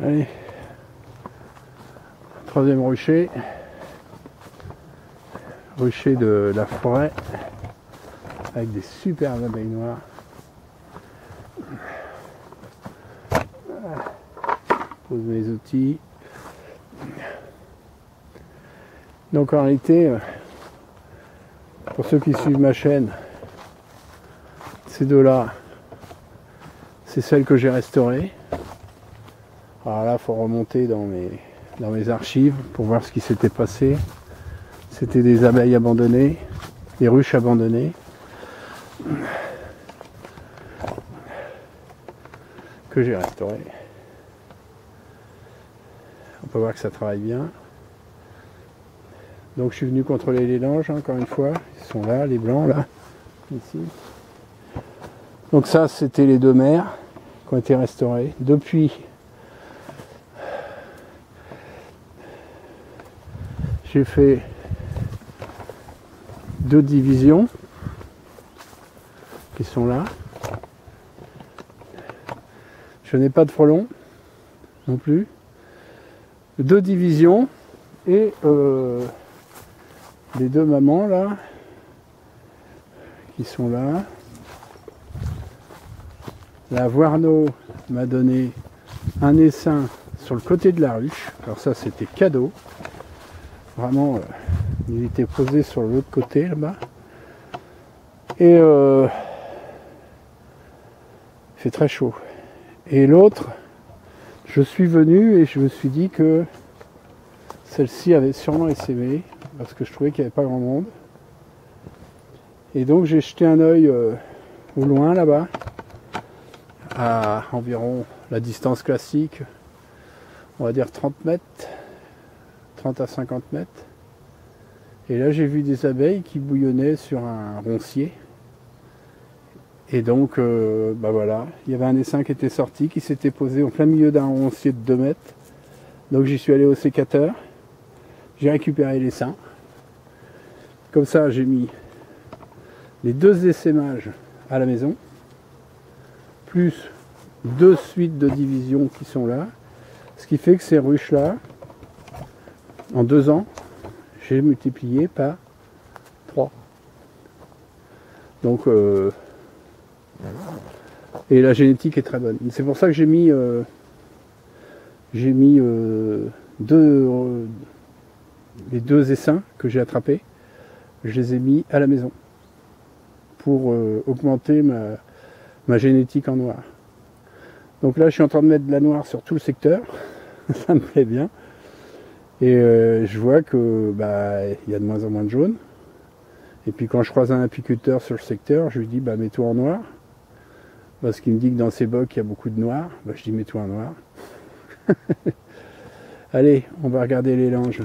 Allez, troisième rucher. Rucher de la forêt avec des superbes abeilles noires. Pose mes outils. Donc en réalité, pour ceux qui suivent ma chaîne, ces deux-là, c'est celles que j'ai restaurées. Alors là, il faut remonter dans mes archives pour voir ce qui s'était passé. C'était des abeilles abandonnées, des ruches abandonnées. Que j'ai restaurées. On peut voir que ça travaille bien. Donc je suis venu contrôler les langes, encore une fois. Ils sont là, les blancs, là. Ici. Donc ça, c'était les deux mères qui ont été restaurées. Depuis, j'ai fait 2 divisions qui sont là. Je n'ai pas de frelons non plus. 2 divisions et les 2 mamans là qui sont là. La Voirneau m'a donné un essaim sur le côté de la ruche. Alors ça c'était cadeau. Vraiment, il était posé sur l'autre côté là-bas. Et il fait très chaud. Et l'autre, je suis venu et je me suis dit que celle-ci avait sûrement essaimé parce que je trouvais qu'il n'y avait pas grand monde. Et donc j'ai jeté un œil au loin là-bas, à environ la distance classique, on va dire 30 mètres, 30 à 50 mètres. Et là j'ai vu des abeilles qui bouillonnaient sur un roncier. Et donc, bah voilà, il y avait un essaim qui était sorti, qui s'était posé en plein milieu d'un roncier de 2 mètres. Donc j'y suis allé au sécateur, j'ai récupéré l'essaim. Comme ça, j'ai mis les 2 essaimages à la maison, plus 2 suites de division qui sont là. Ce qui fait que ces ruches-là, en 2 ans, j'ai multiplié par 3. Donc, et la génétique est très bonne. C'est pour ça que j'ai mis les 2 essaims que j'ai attrapés, je les ai mis à la maison pour augmenter ma génétique en noir. Donc là je suis en train de mettre de la noire sur tout le secteur, ça me plaît bien. Et je vois que bah, y a de moins en moins de jaune. Et puis quand je croise un apiculteur sur le secteur, je lui dis bah mets-toi en noir. Parce qu'il me dit que dans ces bocs il y a beaucoup de noir. Bah, je dis mets-toi en noir. Allez, on va regarder les langes.